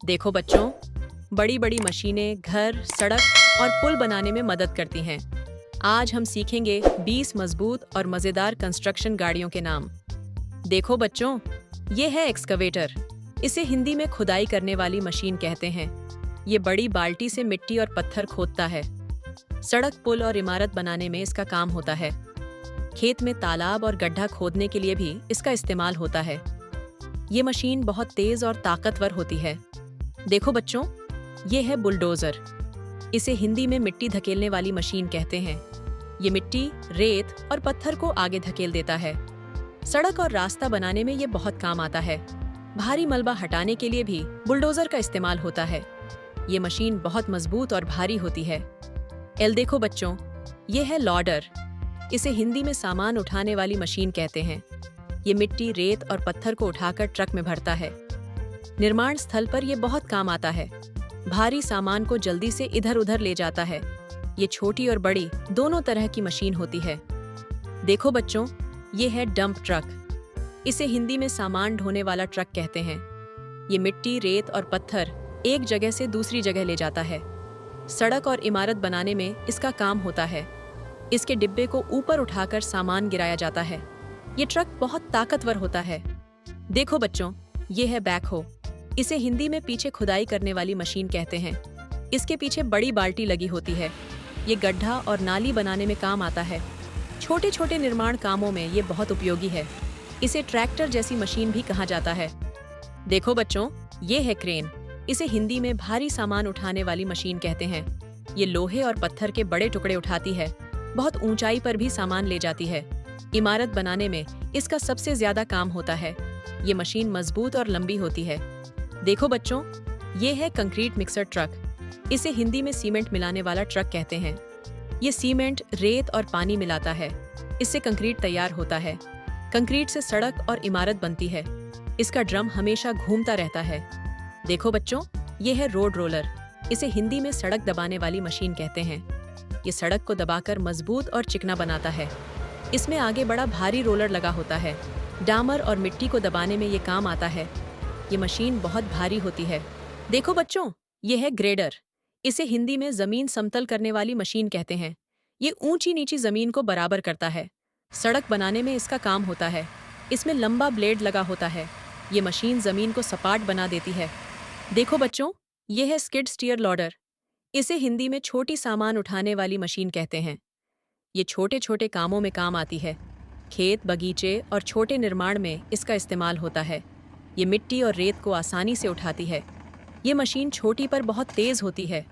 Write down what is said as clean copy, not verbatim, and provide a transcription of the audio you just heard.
देखो बच्चों, बड़ी बड़ी मशीनें घर, सड़क और पुल बनाने में मदद करती हैं। आज हम सीखेंगे 20 मजबूत और मजेदार कंस्ट्रक्शन गाड़ियों के नाम। देखो बच्चों, ये है एक्सकवेटर। इसे हिंदी में खुदाई करने वाली मशीन कहते हैं। ये बड़ी बाल्टी से मिट्टी और पत्थर खोदता है। सड़क, पुल और इमारत बनाने में इसका काम होता है। खेत में तालाब और गड्ढा खोदने के लिए भी इसका इस्तेमाल होता है। ये मशीन बहुत तेज और ताकतवर होती है। देखो बच्चों, ये है बुलडोजर। इसे हिंदी में मिट्टी धकेलने वाली मशीन कहते हैं। ये मिट्टी, रेत और पत्थर को आगे धकेल देता है। सड़क और रास्ता बनाने में ये बहुत काम आता है। भारी मलबा हटाने के लिए भी बुलडोजर का इस्तेमाल होता है। ये मशीन बहुत मजबूत और भारी होती है। देखो बच्चों, ये है लॉडर। इसे हिंदी में सामान उठाने वाली मशीन कहते हैं। ये मिट्टी, रेत और पत्थर को उठाकर ट्रक में भरता है। निर्माण स्थल पर यह बहुत काम आता है। भारी सामान को जल्दी से इधर उधर ले जाता है। ये छोटी और बड़ी दोनों तरह की मशीन होती है। देखो बच्चों, ये है डंप ट्रक। इसे हिंदी में सामान ढोने वाला ट्रक कहते हैं। ये मिट्टी, रेत और पत्थर एक जगह से दूसरी जगह ले जाता है। सड़क और इमारत बनाने में इसका काम होता है। इसके डिब्बे को ऊपर उठाकर सामान गिराया जाता है। ये ट्रक बहुत ताकतवर होता है। देखो बच्चों, ये है बैकहो। इसे हिंदी में पीछे खुदाई करने वाली मशीन कहते हैं। इसके पीछे बड़ी बाल्टी लगी होती है। ये गड्ढा और नाली बनाने में काम आता है। छोटे छोटे निर्माण कामों में ये बहुत उपयोगी है। इसे ट्रैक्टर जैसी मशीन भी कहा जाता है। देखो बच्चों, ये है क्रेन। इसे हिंदी में भारी सामान उठाने वाली मशीन कहते हैं। ये लोहे और पत्थर के बड़े टुकड़े उठाती है। बहुत ऊंचाई पर भी सामान ले जाती है। इमारत बनाने में इसका सबसे ज्यादा काम होता है। ये मशीन मजबूत और लंबी होती है। देखो बच्चों, ये है कंक्रीट मिक्सर ट्रक। इसे हिंदी में सीमेंट मिलाने वाला ट्रक कहते हैं। ये सीमेंट, रेत और पानी मिलाता है। इससे कंक्रीट तैयार होता है। कंक्रीट से सड़क और इमारत बनती है। इसका ड्रम हमेशा घूमता रहता है। देखो बच्चों, ये है रोड रोलर। इसे हिंदी में सड़क दबाने वाली मशीन कहते हैं। ये सड़क को दबाकर मजबूत और चिकना बनाता है। इसमें आगे बड़ा भारी रोलर लगा होता है। डामर और मिट्टी को दबाने में ये काम आता है। ये मशीन बहुत भारी होती है। देखो बच्चों, ये है ग्रेडर। इसे हिंदी में जमीन समतल करने वाली मशीन कहते हैं। ये ऊंची नीची जमीन को बराबर करता है। सड़क बनाने में इसका काम होता है। इसमें लंबा ब्लेड लगा होता है। ये मशीन जमीन को सपाट बना देती है। देखो बच्चों, ये है स्किड स्टीयर लॉडर। इसे हिंदी में छोटी सामान उठाने वाली मशीन कहते हैं। ये छोटे छोटे कामों में काम आती है। खेत, बगीचे और छोटे निर्माण में इसका इस्तेमाल होता है। ये मिट्टी और रेत को आसानी से उठाती है। ये मशीन छोटी पर बहुत तेज होती है।